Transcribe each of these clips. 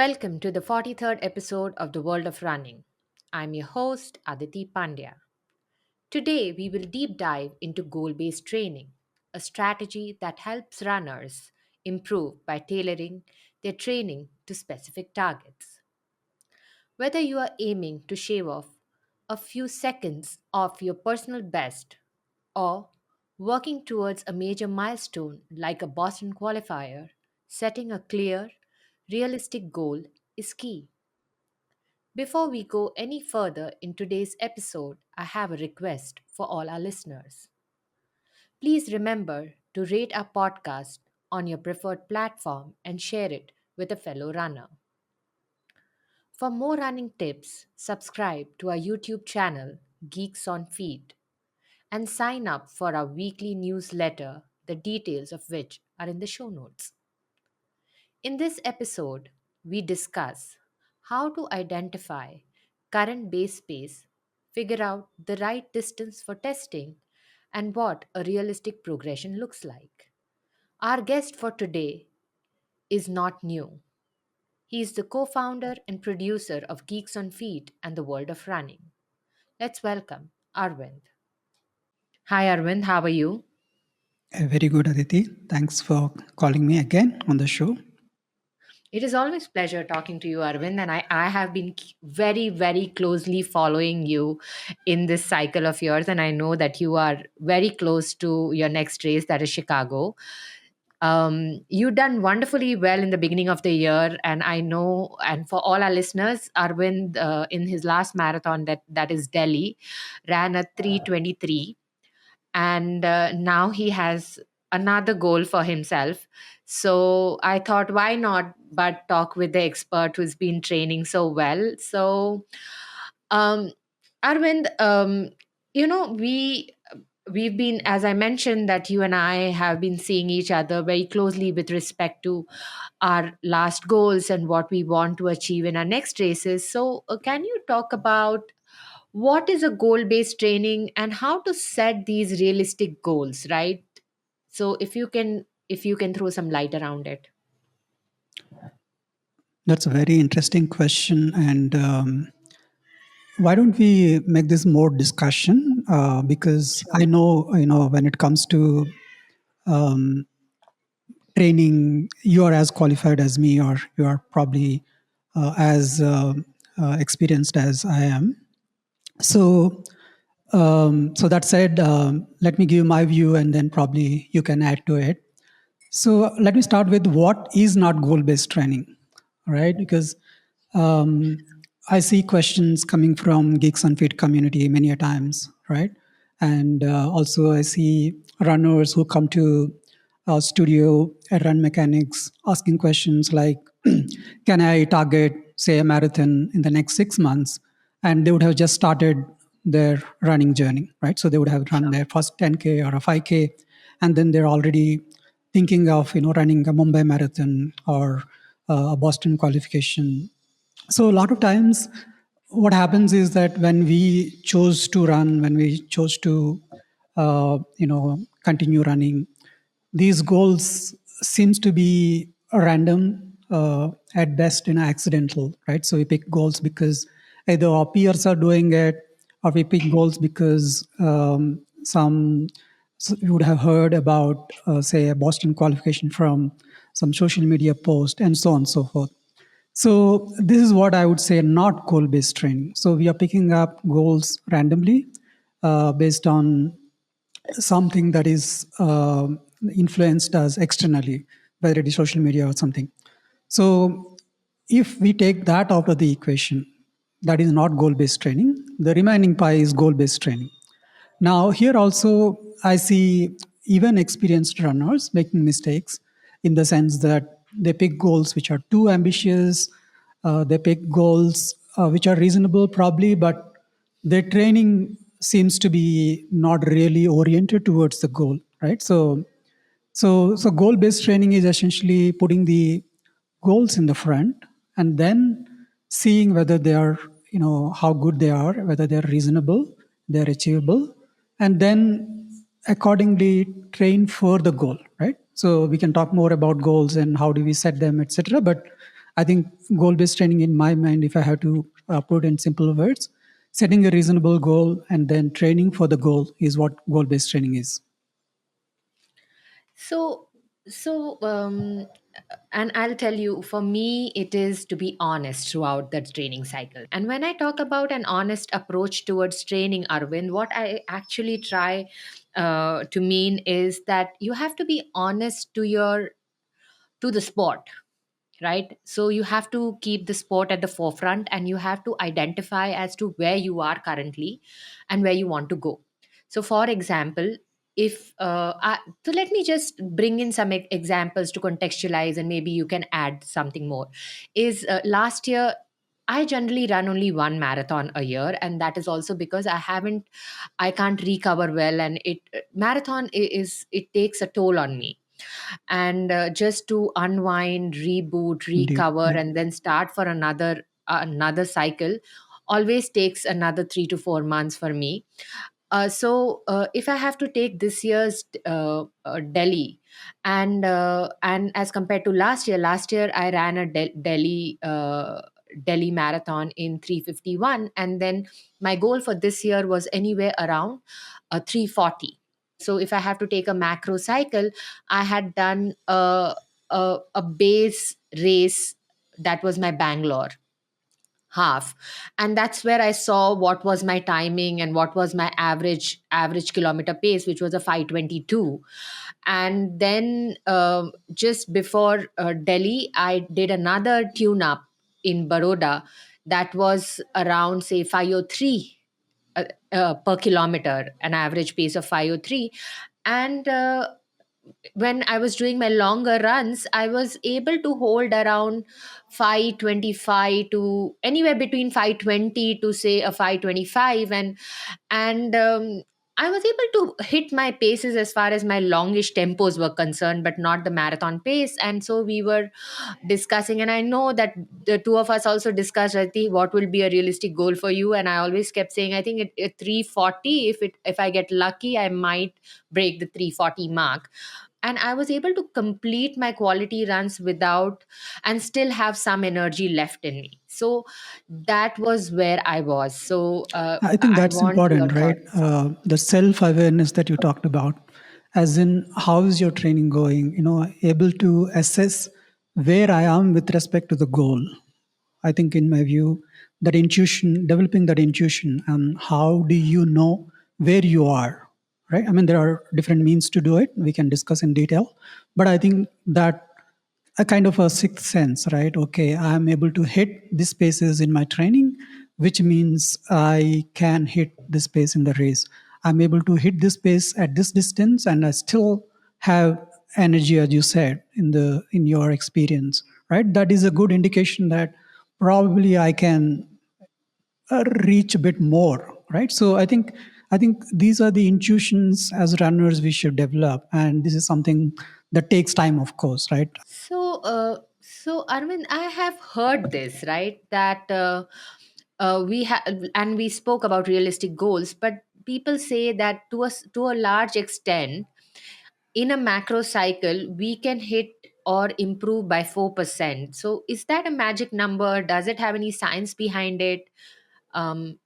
Welcome to the 43rd episode of The World of Running. I'm your host, Aditi Pandya. Today, we will deep dive into goal based training, a strategy that helps runners improve by tailoring their training to specific targets. Whether you are aiming to shave off a few seconds off your personal best or working towards a major milestone like a Boston qualifier, setting a clear, realistic goal is key. Before we go any further in today's episode, I have a request for all our listeners. Please remember to rate our podcast on your preferred platform and share it with a fellow runner. For more running tips, subscribe to our YouTube channel, Geeks on Feet, and sign up for our weekly newsletter, the details of which are in the show notes. In this episode, we discuss how to identify current base space, figure out the right distance for testing, and what a realistic progression looks like. Our guest for today is not new. He is the co founder and producer of Geeks on Feet and the World of Running. Let's welcome Arvind. Hi, Arvind. How are you? Very good, Aditi. Thanks for calling me again on the show. It is always pleasure talking to you, Arvind, and I have been very, very closely following you in this cycle of yours, and I know that you are very close to your next race, that is Chicago. You done wonderfully well in the beginning of the year, and I know, and for all our listeners, Arvind in his last marathon, that is Delhi, ran a 3:23, and now he has another goal for himself. So I thought, why not but talk with the expert who's been training so well. So um Arvind, you know we we've been, as I mentioned, that you and I have been seeing each other very closely with respect to our last goals and what we want to achieve in our next races. So can you talk about what is a goal based training and how to set these realistic goals, right? So if you can throw some light around it. That's a very interesting question. And why don't we make this more discussion? Because I know, when it comes to um, training, you are as qualified as me, or you are probably as experienced as I am. So that said, let me give my view, and then probably you can add to it. So let me start with what is not goal-based training, right? Because um, I see questions coming from Geeks on Fit community many a times, right? And also I see runners who come to our studio at Run Mechanics asking questions like, can I target, say, a marathon in the next 6 months? And they would have just started their running journey, right? So they would have run their first 10K or a 5K, and then they're already thinking of running a Mumbai marathon or a Boston qualification. So a lot of times, what happens is that when we chose to run, when we chose to continue running, these goals seems to be random, at best, accidental, right? So we pick goals because either our peers are doing it, or we pick goals because some so you would have heard about, say, a Boston qualification from some social media post, and so on and so forth. So this is what I would say, not goal-based training. So we are picking up goals randomly, based on something that is influenced us externally, whether it is social media or something. So if we take that out of the equation, that is not goal-based training. The remaining pie is goal-based training. Now, here also, I see even experienced runners making mistakes, in the sense that they pick goals which are too ambitious, they pick goals which are reasonable, probably, but their training seems to be not really oriented towards the goal, right? So goal-based training is essentially putting the goals in the front, and then seeing whether they are, how good they are, whether they're reasonable, they're achievable, and then accordingly train for the goal, right? So we can talk more about goals and how do we set them, etc. But I think goal based training, in my mind, if I have to put in simple words, setting a reasonable goal and then training for the goal is what goal based training is. So, so, and I'll tell you, for me, it is to be honest throughout the training cycle. And when I talk about an honest approach towards training, Arvind, what I actually try to mean is that you have to be honest to the sport, right? So you have to keep the sport at the forefront, and you have to identify as to where you are currently and where you want to go. So for example, if so let me just bring in some examples to contextualize, and maybe you can add something more. Is last year I generally run only one marathon a year, and that is also because I can't recover well, and it marathon is it takes a toll on me. And just to unwind, reboot, Indeed. recover, Yeah. and then start for another cycle always takes another 3 to 4 months for me. So if I have to take this year's Delhi, and as compared to last year I ran a Delhi marathon in 3:51, and then my goal for this year was anywhere around 3:40. So if I have to take a macro cycle, I had done a base race, that was my Bangalore half, and that's where I saw what was my timing and what was my average kilometer pace, which was a 5:22. And then just before Delhi, I did another tune up in Baroda, that was around say 5:03 per kilometer, an average pace of 5:03. And when I was doing my longer runs, I was able to hold around 5:25 to anywhere between 5:20 to say a 5:25. And I was able to hit my paces as far as my longish tempos were concerned, but not the marathon pace. And so we were discussing, and I know that the two of us also discussed, Rati, what will be a realistic goal for you. And I always kept saying, I think at 3:40, if I get lucky, I might break the 3:40 mark. And I was able to complete my quality runs without, and still have some energy left in me. So that was where I was. So I think I that's want your important, right? thoughts. The self awareness that you talked about, as in how is your training going, able to assess where I am with respect to the goal. I think, in my view, that intuition, developing that intuition, and how do you know where you are, right? I mean, there are different means to do it. We can discuss in detail, but I think that a kind of a sixth sense, right? Okay, I'm able to hit these spaces in my training, which means I can hit this space in the race. I'm able to hit this space at this distance, and I still have energy, as you said, in your experience, right? That is a good indication that probably I can reach a bit more, right? So I think these are the intuitions as runners we should develop, and this is something that takes time, of course, right? So Arvind, I have heard this, right? That we have, and we spoke about realistic goals, but people say that to a large extent, in a macro cycle, we can hit or improve by 4%. So is that a magic number? Does it have any science behind it? Um,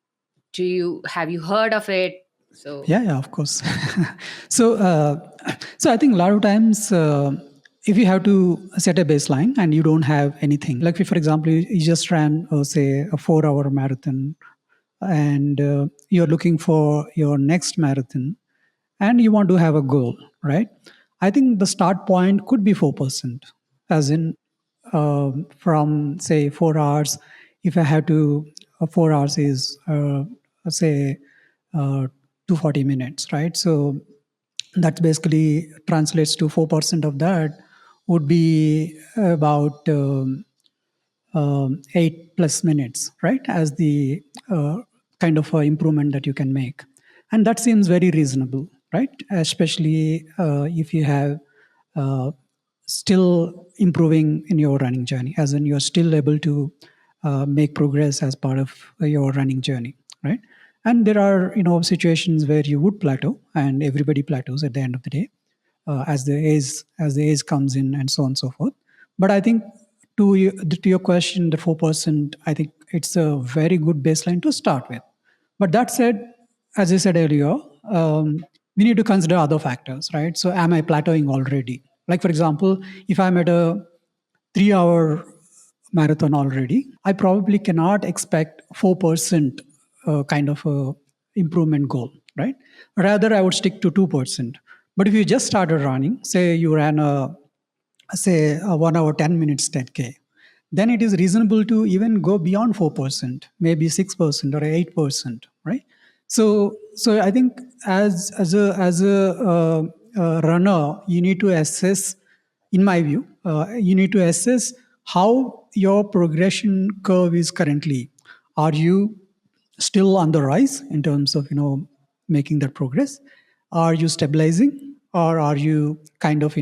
have you heard of it? So Yeah, of course. so, so I think a lot of times, if you have to set a baseline and you don't have anything, like if, for example, you just ran, say, a 4 hour marathon, and you're looking for your next marathon, and you want to have a goal, right? I think the start point could be 4%, as in, from say 4 hours. If I have to, 4 hours is, say, 240 minutes, right? So that basically translates to 4% of that would be about 8 plus minutes, right? As the kind of improvement that you can make. And that seems very reasonable, right? Especially if you have uh, still improving in your running journey, as in you're still able to make progress as part of your running journey, right? And there are, situations where you would plateau, and everybody plateaus at the end of the day, as the age comes in, and so on and so forth. But I think to your question, the 4%, I think it's a very good baseline to start with. But that said, as I said earlier, we need to consider other factors, right? So, am I plateauing already? Like, for example, if I'm at a 3 hour marathon already, I probably cannot expect 4% kind of a improvement goal, right? Rather, I would stick to 2%. But if you just started running, say you ran a 1 hour 10 minutes 10K, then it is reasonable to even go beyond 4%, maybe 6% or 8%, right? So I think as a runner, you need to assess, in my view, you need to assess how your progression curve is currently. Are you still on the rise in terms of making that progress? Are you stabilizing, or are you kind of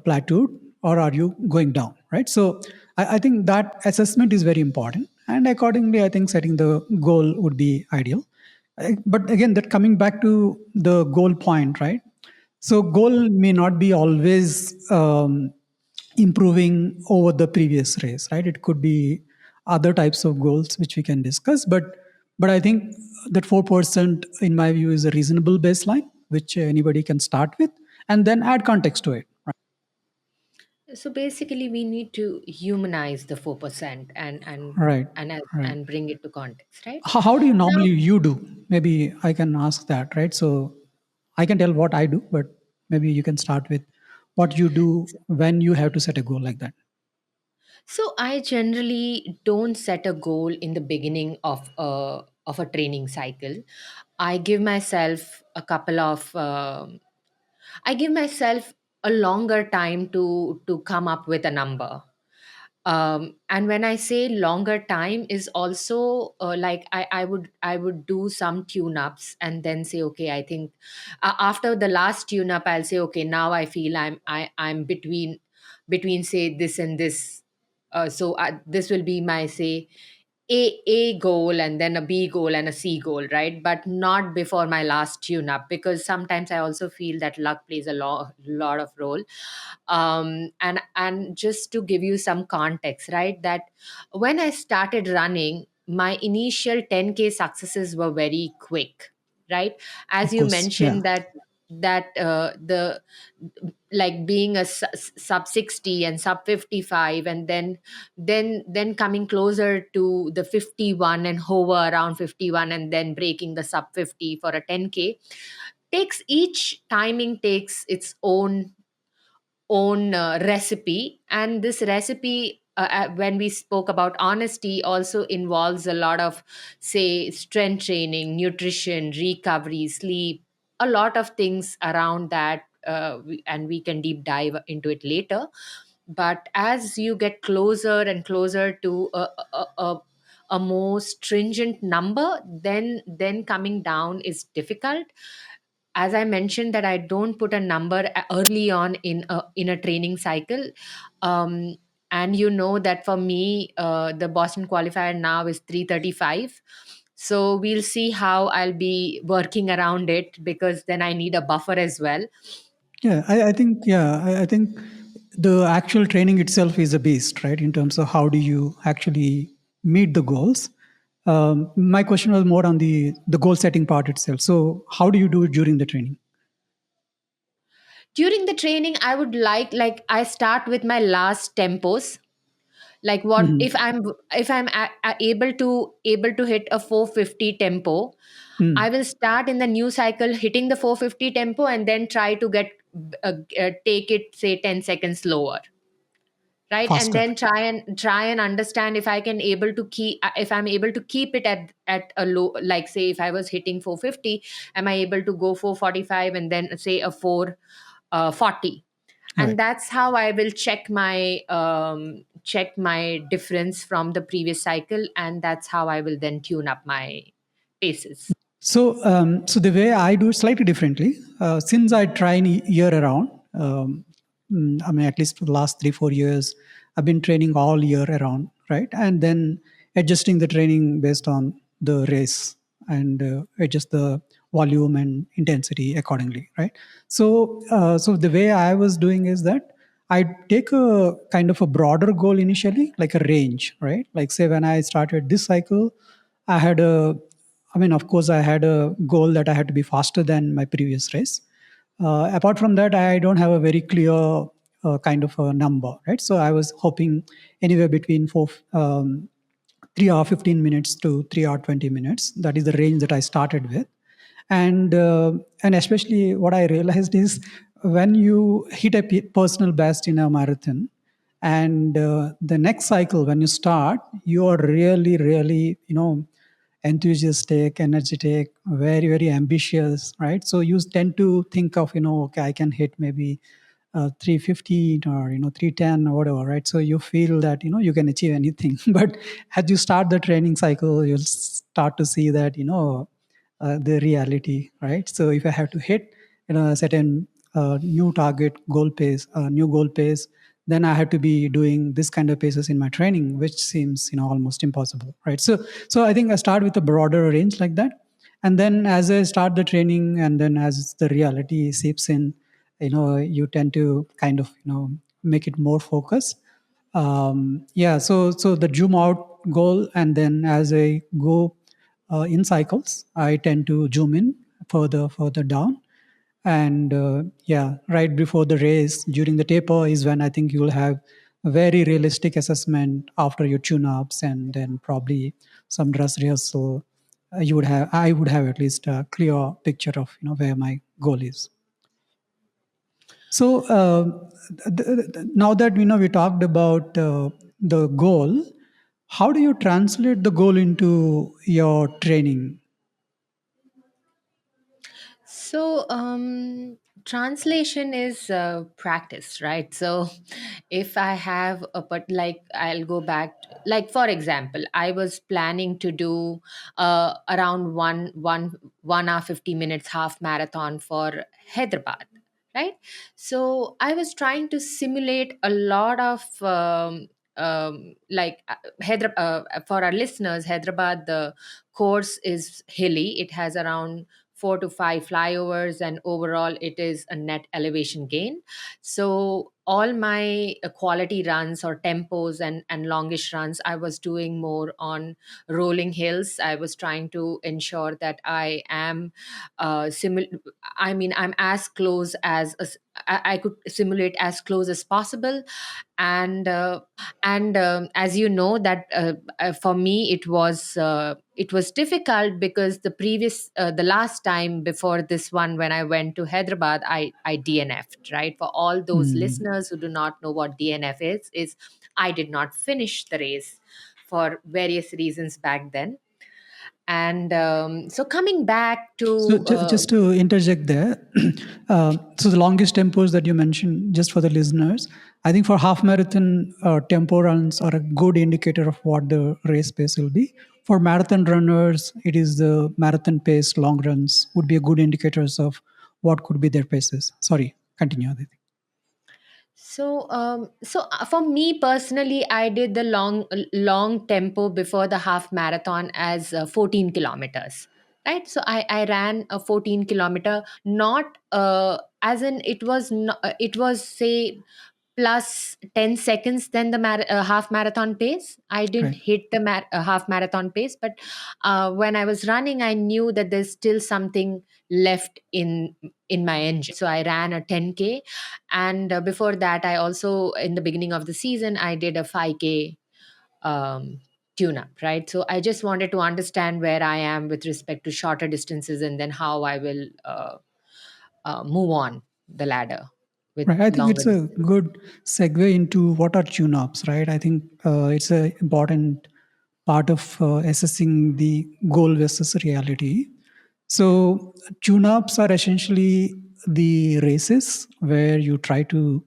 plateaued, or are you going down, right? So I think that assessment is very important, and accordingly I think setting the goal would be ideal. But again, that coming back to the goal point, right? So goal may not be always improving over the previous race, right? It could be other types of goals which we can discuss. But I think that 4%, in my view, is a reasonable baseline which anybody can start with, and then add context to it. So basically, we need to humanize the 4% Right. Right. and bring it to context, right? How do you Now, normally you do? Maybe I can ask that, right? So I can tell what I do, but maybe you can start with what you do when you have to set a goal like that. so I generally don't set a goal in the beginning of a training cycle. I give myself a couple of I give myself a longer time to come up with a number. And when I say longer time is also like I would do some tune ups and then say, okay, I think after the last tune up I'll say, okay, now I feel I'm between say this and this. This will be my say a goal and then a B goal and a C goal, right? But not before my last tune up, because sometimes I also feel that luck plays a lot of role. And just to give you some context, right, that when I started running, my initial 10K successes were very quick, right? As Of you course, yeah. mentioned that the like being a sub 60 and sub 55, and then coming closer to the 51 and hover around 51, and then breaking the sub 50 for a 10K, takes each timing takes its own recipe. And this recipe, when we spoke about honesty, also involves a lot of, say, strength training, nutrition, recovery, sleep, a lot of things around that. And we can deep dive into it later. But as you get closer and closer to a more stringent number, then coming down is difficult. As I mentioned, that I don't put a number early on in a training cycle. um, and you know that for me, the Boston qualifier now is 3:35. So we'll see how I'll be working around it, because then I need a buffer as well. I think the actual training itself is a beast, right? In terms of how do you actually meet the goals. My question was more on the goal setting part itself. So how do you do it during the training? During the training, I would like I start with my last tempos. Like, what Mhm. if I'm able to hit a 450 tempo, I Mm. will start in the new cycle hitting the 450 tempo, and then try to take it, say, 10 seconds slower, right? And Faster. then try and understand if I'm able to keep it at a low, like, say, if I was hitting 450, am I able to go 445 and then say a 440? And Right. that's how I will check my difference from the previous cycle, and that's how I will then tune up my paces. So the way I do it slightly differently, since I train year around, I mean, at least for the last 3 4 years, I've been training all year around, right? And then adjusting the training based on the race, and adjust the volume and intensity accordingly, right? So the way I was doing is that I take a kind of a broader goal initially, like a range, right? Like say when I started this cycle, I had a, I mean, of course, I had a goal that I had to be faster than my previous race. Apart from that, I don't have a very clear kind of a number, right? So I was hoping anywhere between 3 hour 15 minutes to 3 hour 20 minutes. That is the range that I started with. And especially what I realized is when you hit a personal best in a marathon, and the next cycle when you start, you are really enthusiastic, energetic, very ambitious, right? So you tend to think of, okay, I can hit maybe 315 or 310 or whatever, right? So you feel that you can achieve anything. But as you start the training cycle, you'll start to see that the reality, right? So if I have to hit a certain new goal pace, then I have to be doing this kind of paces in my training, which seems almost impossible, right? So I think I start with a broader range like that, and then as I start the training, and then as the reality seeps in, you tend to kind of make it more focused. Yeah, so the zoom out goal, and then as I go in cycles, I tend to zoom in further down. And yeah, right before the race, during the taper, is when I think you will have a very realistic assessment after your tune-ups, and then probably some dress rehearsal. I would have at least a clear picture of where my goal is. So now that we talked about the goal, how do you translate the goal into your training? Translation is practice, right? So, if I have like, I'll go back. Like, for example, I was planning to do around 1 hour 50 minutes half marathon for Hyderabad, right? So, I was trying to simulate a lot of like for our listeners, Hyderabad, the course is hilly. It has around 4 to 5 flyovers, and overall it is a net elevation gain. So all my quality runs or tempos and longish runs, I was doing more on rolling hills. I was trying to ensure that I am I mean, I'm as close I could simulate as close as possible. And as you know that for me it was difficult because the last time before this one, when I went to Hyderabad, I DNF'd, right? For all those Hmm. listeners who do not know what DNF is I did not finish the race for various reasons back then. And so coming back So to just to interject there, so the longest tempos that you mentioned, just for the listeners, I think for half marathon, tempo runs are a good indicator of what the race pace will be. For marathon runners, it is the marathon pace long runs would be a good indicators of what could be their paces. Sorry, continue, Aditi. For me personally, I did the long tempo before the half marathon as 14 kilometers. Right, so I ran a 14-kilometer, not as in it was not, it was say plus 10 seconds than the half marathon pace. I didn't Right. hit the half marathon pace, but when I was running, I knew that there's still something left in my engine. So I ran a 10K. And before that, I also, in the beginning of the season, I did a 5K um, tune up, right? So I just wanted to understand where I am with respect to shorter distances, and then how I will move on the ladder with Right. I think longer it's a distances. good segue into what are tune-ups, right? I think it's an important part of assessing the goal versus reality. So, tune-ups are essentially the races where you try to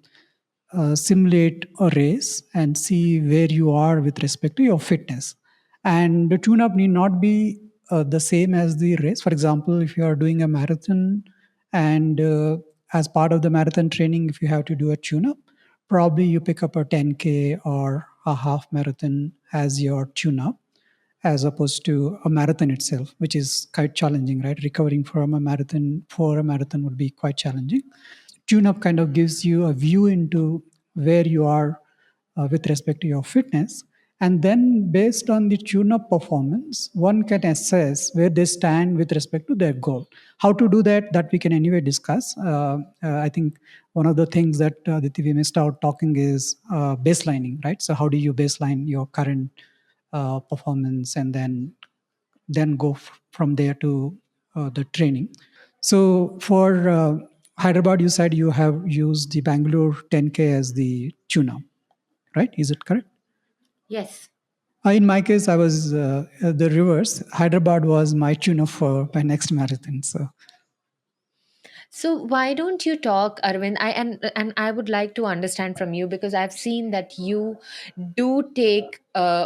simulate a race and see where you are with respect to your fitness. And the tune up need not be the same as the race. For example, if you are doing a marathon, and as part of the marathon training, if you have to do a tune up, probably you pick up a 10K or a half marathon as your tune up, as opposed to a marathon itself, which is quite challenging, right? Recovering from a marathon for a marathon would be quite challenging. Tune up kind of gives you a view into where you are with respect to your fitness. And then, based on the tune up performance, one can assess where they stand with respect to their goal. How to do that, that we can anyway discuss. I think one of the things that Aditi, we missed out talking is baselining, right? So, how do you baseline your current performance and then go from there to the training? So for Hyderabad, you said you have used the Bangalore 10K as the tune-up, right? Is it correct? Yes. In my case, I was the reverse. Hyderabad was my tune-up for my next marathon. So So why don't you talk, Arvind? And I would like to understand from you, because I've seen that you do take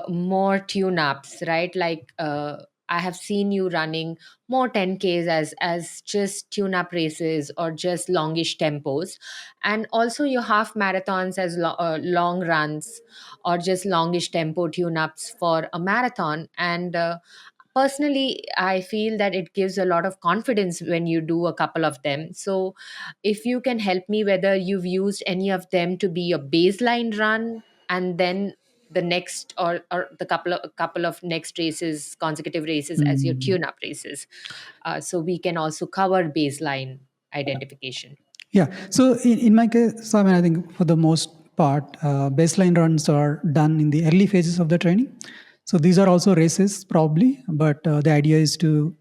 more tune-ups, right? Like I have seen you running more 10Ks as just tune-up races or just longish tempos, and also your half marathons as long runs or just longish tempo tune-ups for a marathon. And personally, I feel that it gives a lot of confidence when you do a couple of them. So if you can help me whether you've used any of them to be a baseline run, and then the next, or the couple of next races, consecutive races, as your mm, tune up races, so we can also cover baseline identification. yeah. So in my case, so I mean, I think for the most part, baseline runs are done in the early phases of the training. So these are also races, probably, but the idea is to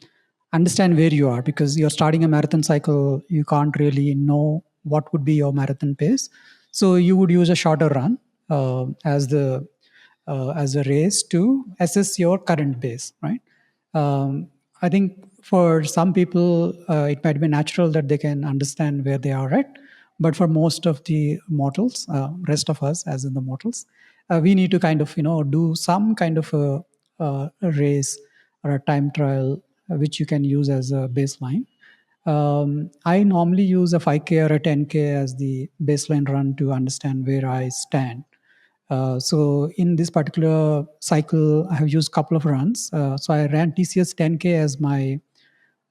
understand where you are, because you're starting a marathon cycle. You can't really know what would be your marathon pace. So you would use a shorter run as a race to assess your current pace, right? I think for some people, it might be natural that they can understand where they are at. But for most of the mortals, rest of us, as in the mortals, we need to kind of, do some kind of a race or a time trial, which you can use as a baseline. I normally use a 5K or a 10K as the baseline run to understand where I stand. So in this particular cycle, I have used a couple of runs. So I ran TCS 10K as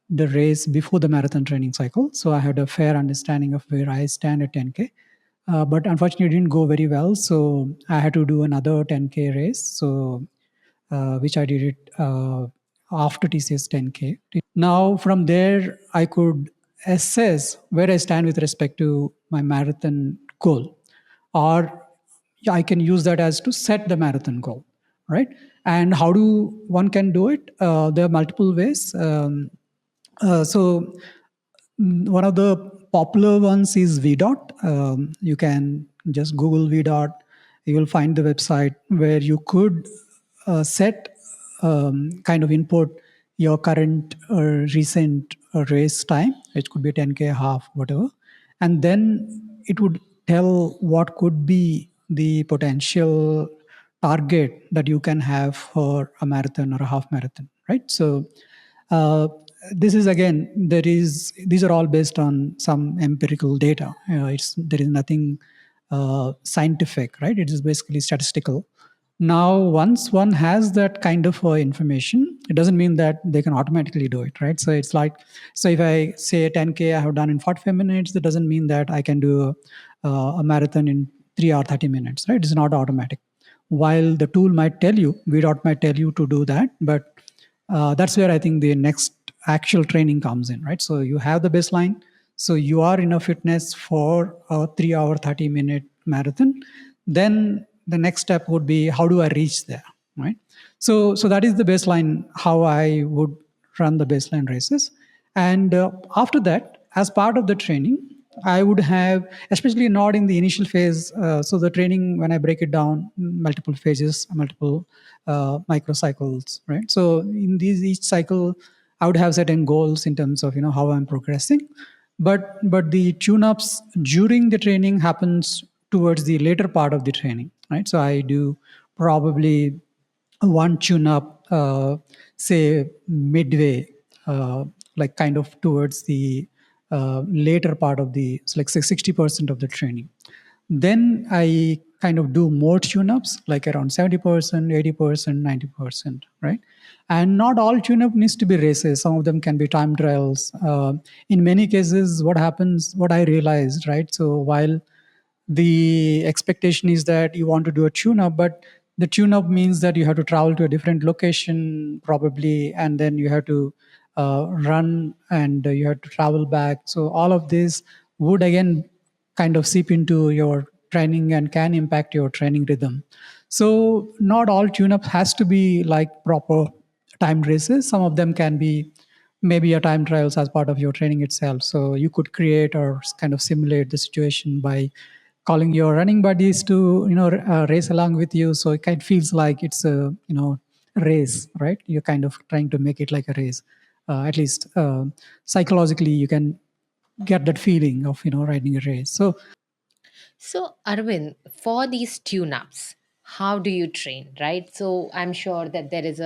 the race before the marathon training cycle. So I had a fair understanding of where I stand at 10K. But unfortunately, it didn't go very well. So I had to do another 10K race. So which I did it after TCS 10K. Now, from there, I could assess where I stand with respect to my marathon goal, or I can use that as to set the marathon goal, right? And how do one can do it? There are multiple ways. One of the popular ones is VDOT. You can just Google VDOT. You will find the website where you could set kind of input your current recent race time, which could be 10K, half, whatever. And then it would tell what could be the potential target that you can have for a marathon or a half marathon, right? So uh, this is again, these are all based on some empirical data. There is nothing scientific, right? It is basically statistical. Now, once one has that kind of information, it doesn't mean that they can automatically do it, right? So it's like, so if I say 10K I have done in 45 minutes, that doesn't mean that I can do a marathon in 3 or 30 minutes, right? It's not automatic. While the tool might tell you, VDOT might tell you to do that, but that's where I think the next actual training comes in, right? So you have the baseline. So you are in a fitness for a 3 hour, 30-minute marathon. Then the next step would be, how do I reach there, right? So that is the baseline, how I would run the baseline races. And after that, as part of the training, I would have, especially not in the initial phase. So the training, when I break it down, multiple phases, multiple microcycles, right? So in these each cycle, I would have certain goals in terms of how I'm progressing. But the tune-ups during the training happens towards the later part of the training, right? So I do probably one tune up, say midway, like kind of towards the later part of the, so like say 60% of the training. Then I kind of do more tune ups, like around 70%, 80%, 90%, right? And not all tune up needs to be races. Some of them can be time trials. In many cases, what happens, what I realized, right? So while the expectation is that you want to do a tune up, but the tune up means that you have to travel to a different location probably, and then you have to run, and you have to travel back. So all of this would again kind of seep into your training and can impact your training rhythm. So not all tune up has to be like proper timed races. Some of them can be maybe a time trials as part of your training itself. So you could create or kind of simulate the situation by calling your running buddies to race along with you. So it kind of feels like it's a race, right? You're kind of trying to make it like a race. At least psychologically, you can get that feeling of riding a race. So So, Arvind, for these tune-ups, how do you train, right? So, I'm sure that there is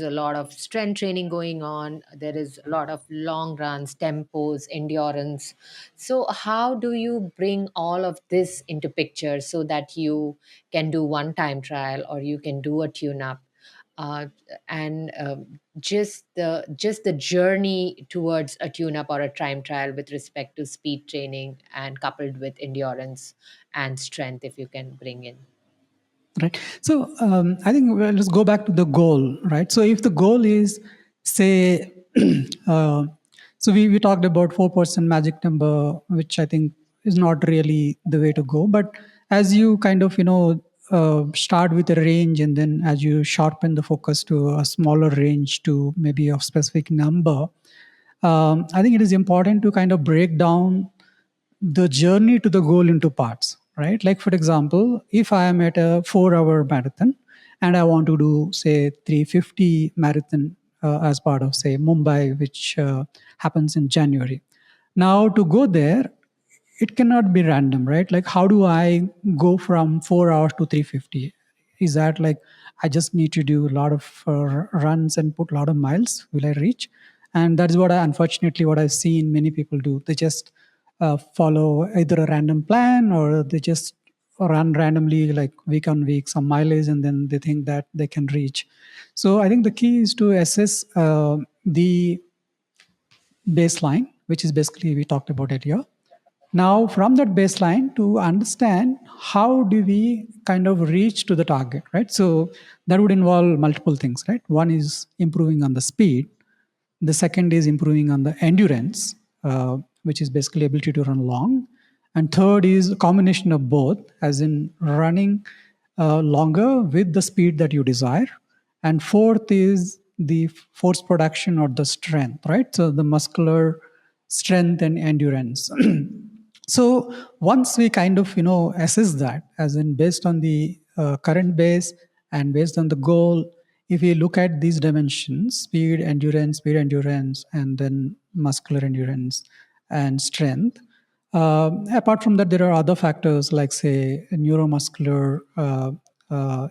a lot of strength training going on. There is a lot of long runs, tempos, endurance. So, how do you bring all of this into picture so that you can do one time trial or you can do a tune-up? uh, and just the journey towards a tune-up or a time trial with respect to speed training and coupled with endurance and strength, if you can bring in. right. So I think, well, let's go back to the goal, right? So if the goal is, say, uh, so we talked about 4% magic number, which I think is not really the way to go. But as you kind of start with a range, and then as you sharpen the focus to a smaller range to maybe a specific number, I think it is important to kind of break down the journey to the goal into parts, right? Like, for example, if I am at a 4-hour marathon and I want to do, say, 350 marathon as part of, say, Mumbai, which happens in January. Now, to go there, it cannot be random, right? Like, how do I go from 4 hours to 350? Is that like I just need to do a lot of runs and put a lot of miles? Will I reach? And that's what unfortunately, what I've seen many people do. They just follow either a random plan, or they just run randomly, like week on week, some mileage, and then they think that they can reach. So I think the key is to assess the baseline, which is basically we talked about earlier. Now, from that baseline, to understand how do we kind of reach to the target, right? So that would involve multiple things, right? One is improving on the speed. The second is improving on the endurance, which is basically ability to run long. And third is a combination of both, as in running longer with the speed that you desire. And fourth is the force production or the strength, right? So the muscular strength and endurance. So once we kind of assess that, as in based on the current base and based on the goal, if we look at these dimensions, speed endurance, and then muscular endurance and strength, apart from that, there are other factors like, say, neuromuscular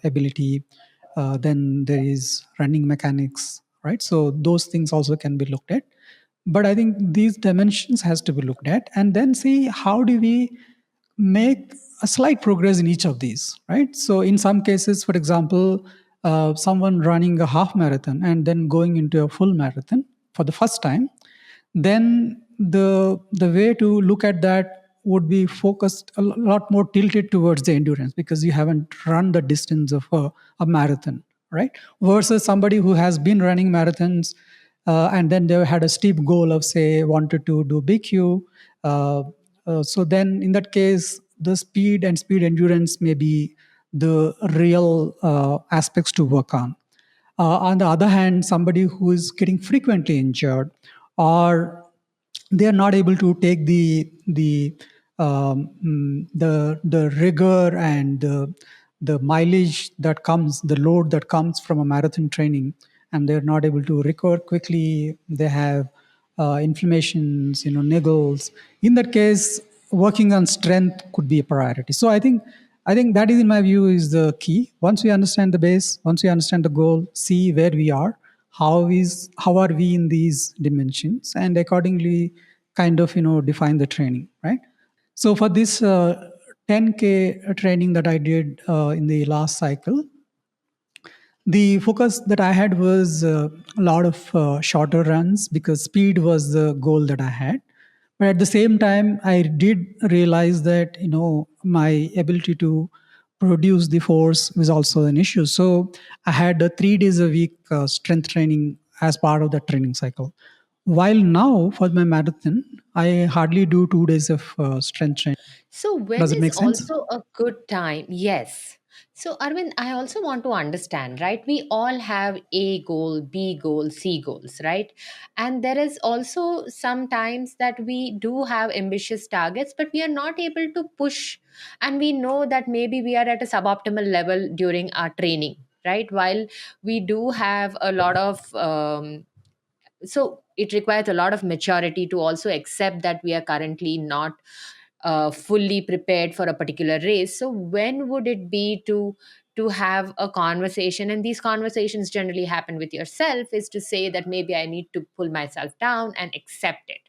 ability. Then there is running mechanics, right? So those things also can be looked at. But I think these dimensions has to be looked at, and then see how do we make a slight progress in each of these, right? So in some cases, for example, someone running a half marathon and then going into a full marathon for the first time, then the way to look at that would be focused a lot more tilted towards the endurance, because you haven't run the distance of a marathon, right? Versus somebody who has been running marathons, and then they had a steep goal of, say, wanted to do BQ. So then in that case, the speed endurance may be the real aspects to work on. On the other hand, somebody who is getting frequently injured, or they are not able to take the rigor and the mileage that comes, the load that comes from a marathon training, and they're not able to recover quickly. They have inflammations, niggles. In that case, working on strength could be a priority. So I think that is, in my view, is the key. Once we understand the base, once we understand the goal, see where we are, how are we in these dimensions, and accordingly kind of define the training, right? So for this 10K training that I did in the last cycle, the focus that I had was a lot of shorter runs, because speed was the goal that I had. But at the same time, I did realize that my ability to produce the force was also an issue. So I had a 3 days a week strength training as part of the training cycle. While now for my marathon, I hardly do 2 days of strength training. So, when Does it is make sense? also a good time? Yes. So, Arvind, I also want to understand, right? We all have A goal, B goal, C goals, right? And there is also sometimes that we do have ambitious targets, but we are not able to push. And we know that maybe we are at a suboptimal level during our training, right? While we do have a lot of so it requires a lot of maturity to also accept that we are currently not fully prepared for a particular race. So when would it be to have a conversation, and these conversations generally happen with yourself, is to say that maybe I need to pull myself down and accept it,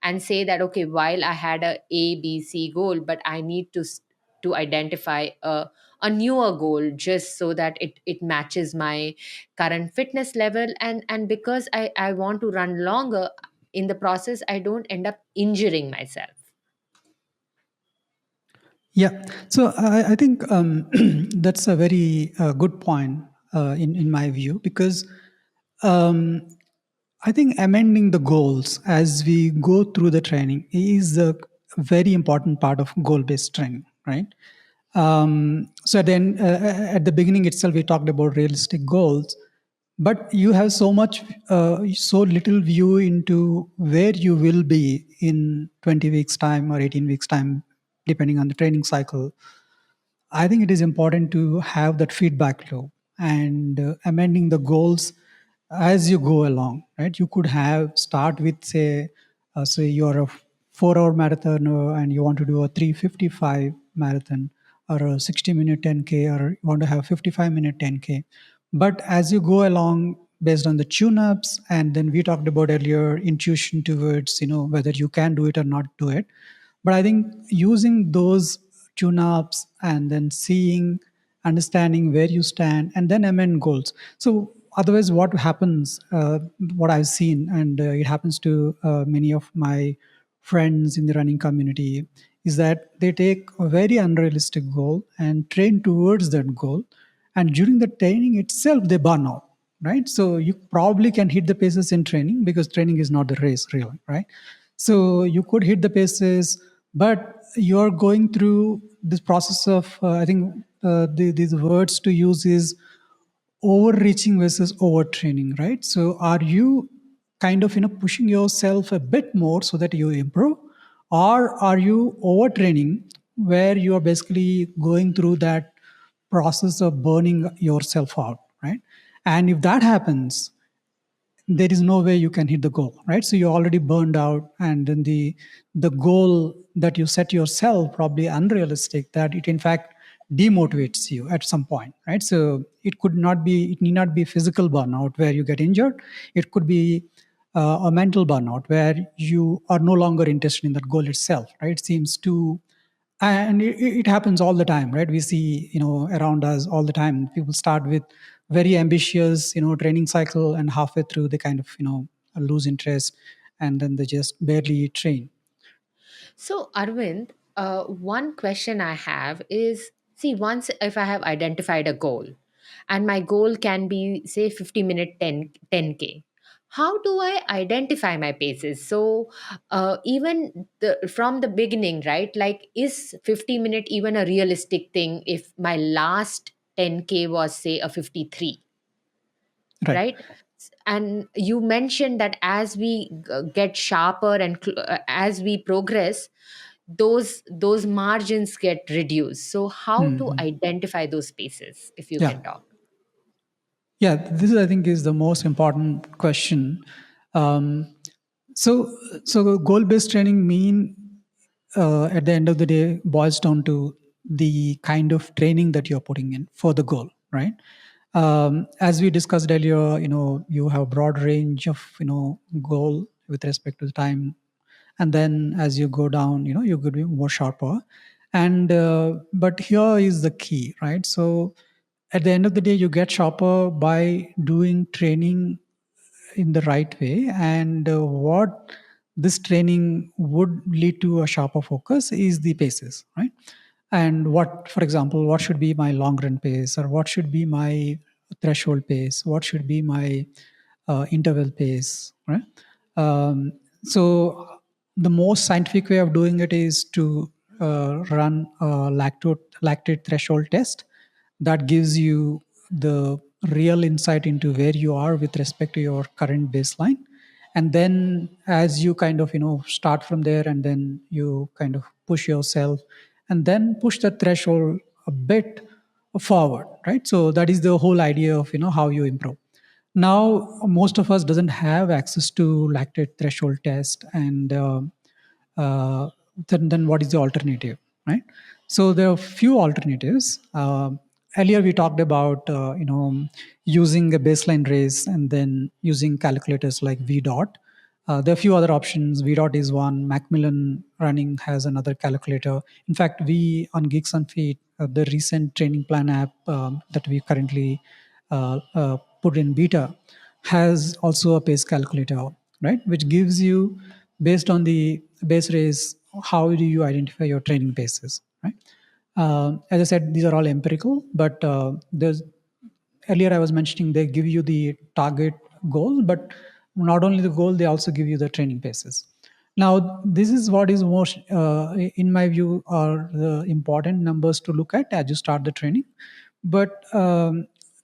and say that okay, while I had a b c goal, but I need to identify a newer goal, just so that it matches my current fitness level, and because I want to run longer, in the process I don't end up injuring myself. Yeah. So I think that's a very good point in my view, because um, I think amending the goals as we go through the training is a very important part of goal based training, right? So then at the beginning itself, we talked about realistic goals, but you have so little view into where you will be in 20 weeks' time or 18 weeks' time, depending on the training cycle. I think it is important to have that feedback loop and amending the goals as you go along, right? You could have start with say you're a 4 hour marathon and you want to do a 3:55 marathon or a 60-minute 10K, or you want to have 55-minute 10K. But as you go along, based on the tune-ups, and then we talked about earlier intuition towards whether you can do it or not do it. But I think using those tune ups and then seeing, understanding where you stand, and then amend goals. So, otherwise, what happens, what I've seen, and it happens to many of my friends in the running community, is that they take a very unrealistic goal and train towards that goal. And during the training itself, they burn out, right? So, you probably can hit the paces in training, because training is not the race, really, right? So you could hit the paces, but you're going through this process of, I think these words to use is overreaching versus overtraining, right? So are you kind of pushing yourself a bit more so that you improve, or are you overtraining where you are basically going through that process of burning yourself out, right? And if that happens, there is no way you can hit the goal, right? So you're already burned out, and then the goal that you set yourself probably unrealistic, that it in fact demotivates you at some point, right? So it need not be physical burnout where you get injured. It could be a mental burnout where you are no longer interested in that goal itself, right? It seems too, and it happens all the time, right? We see around us all the time, people start with very ambitious training cycle, and halfway through they kind of lose interest, and then they just barely train. So, Arvind, one question I have is, see, once if I have identified a goal, and my goal can be, say, 50-minute 10K, how do I identify my paces? So, even from the beginning, right? Like, is 50-minute even a realistic thing if my last 10K was, say, a 53? Right. Right? And you mentioned that as we get sharper and as we progress, those margins get reduced. So how to Mhm. identify those spaces, if you Yeah. can talk? Yeah, this is, I think, is the most important question. um, so goal based training mean, at the end of the day, boils down to the kind of training that you're putting in for the goal, right? As we discussed earlier, you have a broad range of goal with respect to the time, and then as you go down, you could be more sharper. And but here is the key, right? So at the end of the day, you get sharper by doing training in the right way. And what this training would lead to a sharper focus is the paces, right? And what, for example, what should be my long run pace, or what should be my threshold pace, what should be my interval pace, right? So the most scientific way of doing it is to run a lactate threshold test that gives you the real insight into where you are with respect to your current baseline. And then as you kind of start from there, and then you kind of push yourself and then push the threshold a bit forward, right? So that is the whole idea of how you improve. Now most of us doesn't have access to lactate threshold test, and uh, then what is the alternative, right? So there are few alternatives. Earlier we talked about using a baseline race and then using calculators like VDOT. There are a few other options. VDOT is one. Macmillan Running has another calculator. In fact, we on Geeks on Feet, the recent training plan app that we currently put in beta, has also a pace calculator, right? Which gives you, based on the base race, how do you identify your training paces, right? As I said, these are all empirical, but there's earlier I was mentioning they give you the target goal, but not only the goal, they also give you the training paces. Now, this is what is most, in my view, are the important numbers to look at as you start the training. But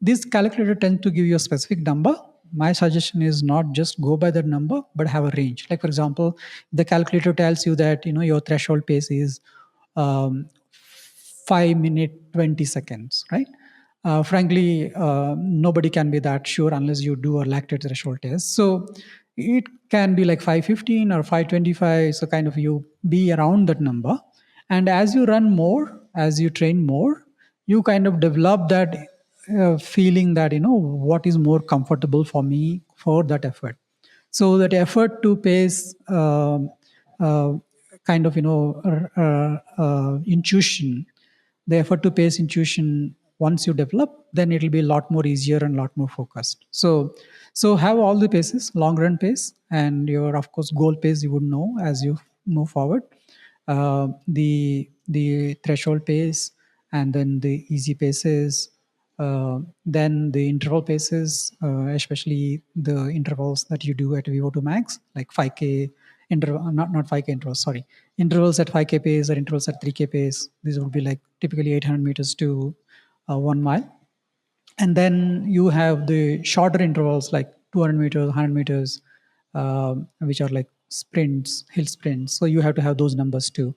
this calculator tends to give you a specific number. My suggestion is not just go by that number, but have a range. Like for example, the calculator tells you that your threshold pace is um, 5 minute 20 seconds, right? Frankly, nobody can be that sure unless you do a lactate threshold test. So it can be like 5:15 or 5:25. So kind of you be around that number. And as you run more, as you train more, you kind of develop that feeling that, what is more comfortable for me for that effort. So that effort to pace uh, kind of, intuition, the effort to pace intuition, once you develop, then it'll be a lot more easier and a lot more focused. So have all the paces, long run pace, and your, of course, goal pace you would know as you move forward. The threshold pace, and then the easy paces, then the interval paces, especially the intervals that you do at VO2 max, like 5K interval, not 5K intervals, sorry, intervals at 5K pace or intervals at 3K pace. These would be like typically 800 meters to 1 mile. And then you have the shorter intervals like 200 meters, 100 meters, which are like sprints, hill sprints. So you have to have those numbers too.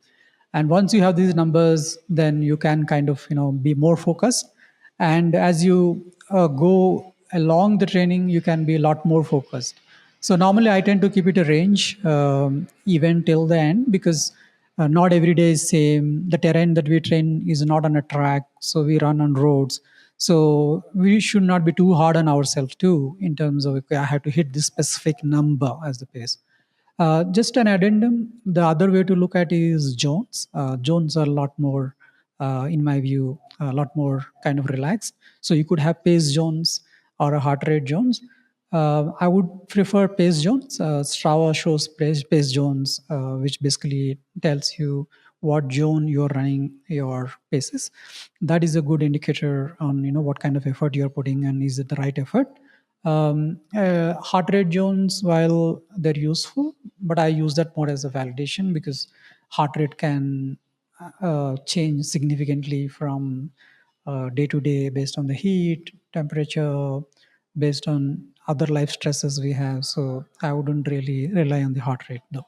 And once you have these numbers, then you can kind of be more focused. And as you go along the training, you can be a lot more focused. So normally I tend to keep it a range, even till the end, because not every day is same. The terrain that we train is not on a track, so we run on roads. So we should not be too hard on ourselves too, in terms of, okay, I have to hit this specific number as the pace. Just an addendum, the other way to look at is zones. Zones are a lot more, in my view, a lot more kind of relaxed. So you could have pace zones or a heart rate zones. I would prefer pace zones. Strava shows pace zones, which basically tells you what zone you're running your paces. That is a good indicator on what kind of effort you're putting, and is it the right effort. Heart rate zones, while they're useful, but I use that more as a validation, because heart rate can change significantly from day to day based on the heat, temperature, based on other life stresses we have. So I wouldn't really rely on the heart rate though.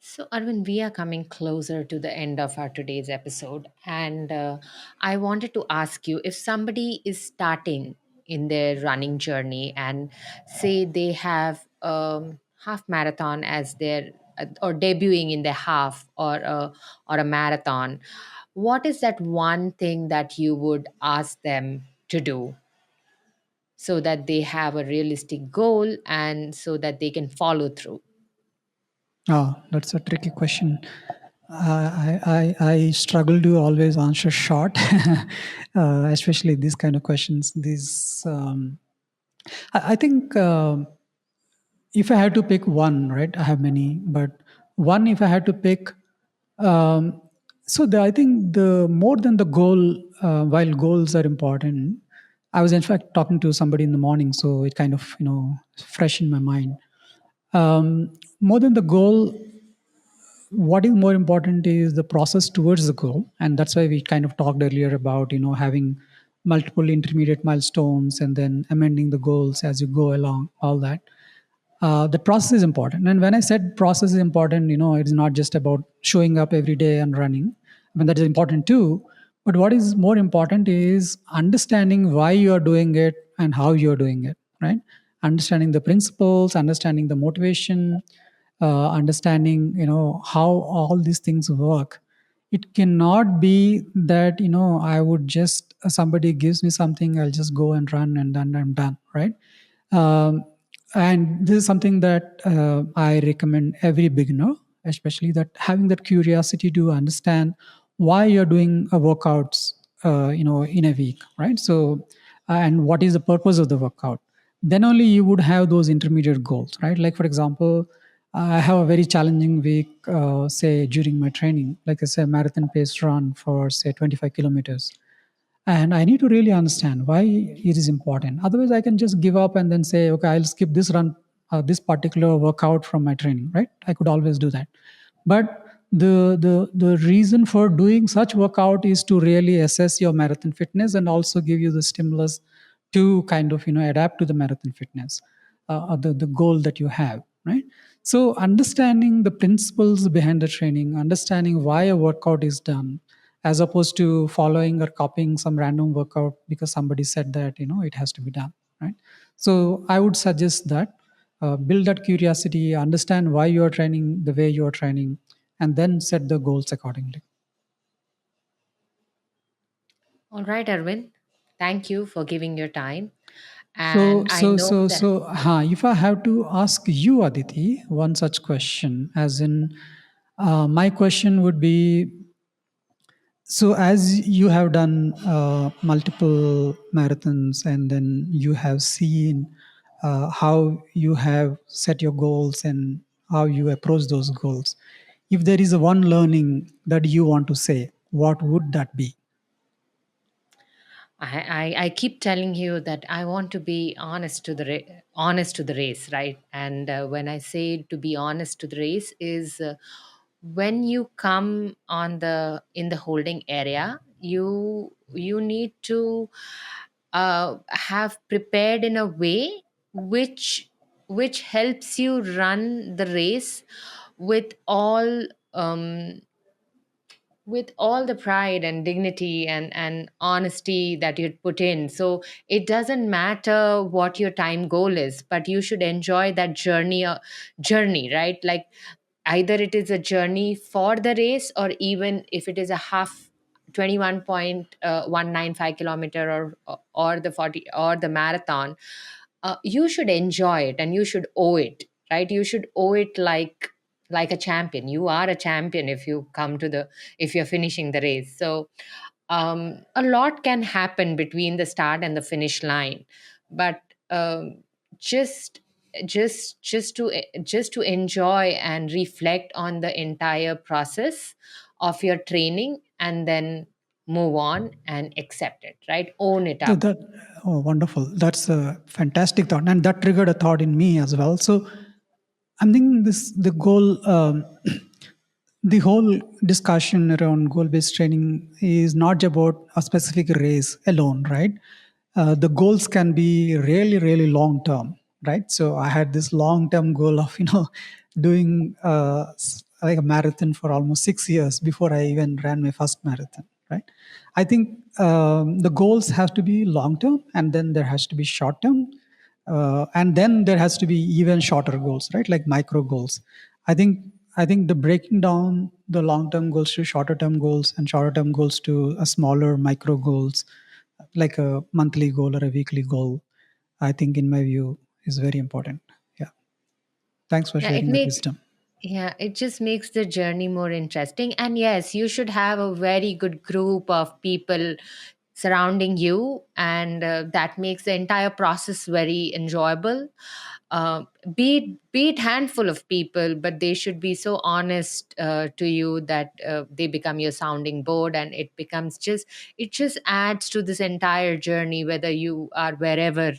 So, Arvind, we are coming closer to the end of our today's episode, and I wanted to ask you, if somebody is starting in their running journey and say they have half marathon as their or debuting in the half or a marathon, what is that one thing that you would ask them to do so that they have a realistic goal and so that they can follow through? That's a tricky question. I struggle to always answer short, especially these kind of questions. These I think if I had to pick one, right, I have many, but one, if I had to pick, um, I think the more than the goal, while goals are important, I was in fact talking to somebody in the morning, so it kind of fresh in my mind. More than the goal, what is more important is the process towards the goal, and that's why we kind of talked earlier about having multiple intermediate milestones and then amending the goals as you go along, all that. The process is important, and when I said process is important, it's not just about showing up every day and running. I mean, that is important too, but what is more important is understanding why you are doing it and how you are doing it, right? Understanding the principles, understanding the motivation, understanding how all these things work. It cannot be that I would just somebody gives me something, I'll just go and run and then I'm done, right? um, and this is something that I recommend every beginner, especially that having that curiosity to understand why you're doing a workouts in a week, right? So and what is the purpose of the workout. Then only you would have those intermediate goals, right? Like for example, I have a very challenging week, say during my training, like I said, marathon pace run for say 25 kilometers, and I need to really understand why it is important. Otherwise I can just give up and then say, okay, I'll skip this run, this particular workout from my training, right? I could always do that. But the reason for doing such workout is to really assess your marathon fitness and also give you the stimulus to kind of adapt to the marathon fitness, or the goal that you have, right? So understanding the principles behind the training, understanding why a workout is done, as opposed to following or copying some random workout because somebody said that it has to be done, right? So I would suggest that build that curiosity, understand why you are training the way you are training, and then set the goals accordingly. All right, Arvind. Thank you for giving your time. And So, I so, know so, that. so, if I have to ask you, Aditi, one such question, as in, my question would be, so as you have done multiple marathons and then you have seen how you have set your goals and how you approach those goals, if there is a one learning that you want to say, what would that be? I keep telling you that I want to be honest to the race, right? And when I say to be honest to the race is when you come on the in the holding area, you need to have prepared in a way which which helps you run the race with um, all the pride and dignity and honesty that you'd put in. So it doesn't matter what your time goal is, but you should enjoy that journey, right? Like either it is a journey for the race, or even if it is a half 21.195 kilometer, or the 40 or the marathon, you should enjoy it and you should owe it, right? You should owe it like a champion. You are a champion if you come to the if you're finishing the race. So a lot can happen between the start and the finish line, but just just to enjoy and reflect on the entire process of your training, and then move on and accept it, right? Own it up. That, oh, wonderful. That's a fantastic thought. And that triggered a thought in me as well. So I'm thinking the goal, the whole discussion around goal-based training is not about a specific race alone, right? The goals can be really, really long term, right? So I had this long-term goal of doing like a marathon for almost 6 years before I even ran my first marathon, right? I think the goals have to be long term, and then there has to be short term, and then there has to be even shorter goals, right? Like micro goals. I think the breaking down the long term goals to shorter term goals and shorter term goals to a smaller micro goals, like a monthly goal or a weekly goal, I think in my view is very important. Yeah. Thanks for Yeah, it sharing that makes wisdom. yeah, it just makes the journey more interesting. And yes, you should have a very good group of people surrounding you, and that makes the entire process very enjoyable. uh, be it handful of people, but they should be so honest to you that they become your sounding board, and it just adds to this entire journey, whether you are wherever,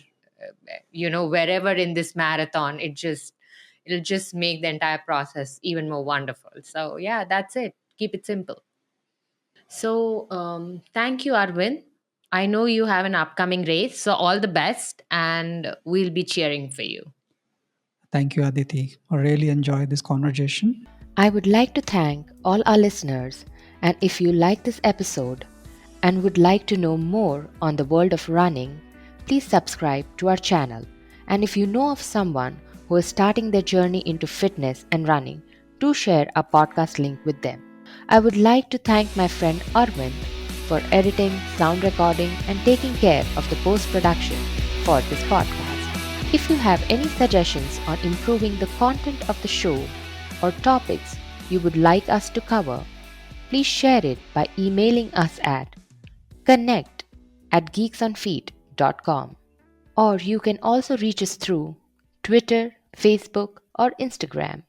wherever in this marathon. It'll just make the entire process even more wonderful. So yeah, that's it. Keep it simple. So, thank you, Arvind. I know you have an upcoming race, so all the best, and we'll be cheering for you. Thank you, Aditi. I really enjoyed this conversation. I would like to thank all our listeners, and if you like this episode and would like to know more on the world of running, please subscribe to our channel. And if you know of someone who is starting their journey into fitness and running, do share our podcast link with them. I would like to thank my friend Arvind for editing, sound recording, and taking care of the post production for this podcast. If you have any suggestions on improving the content of the show or topics you would like us to cover, please share it by emailing us at connect@geeksonfeet.com. Or you can also reach us through Twitter, Facebook, or Instagram.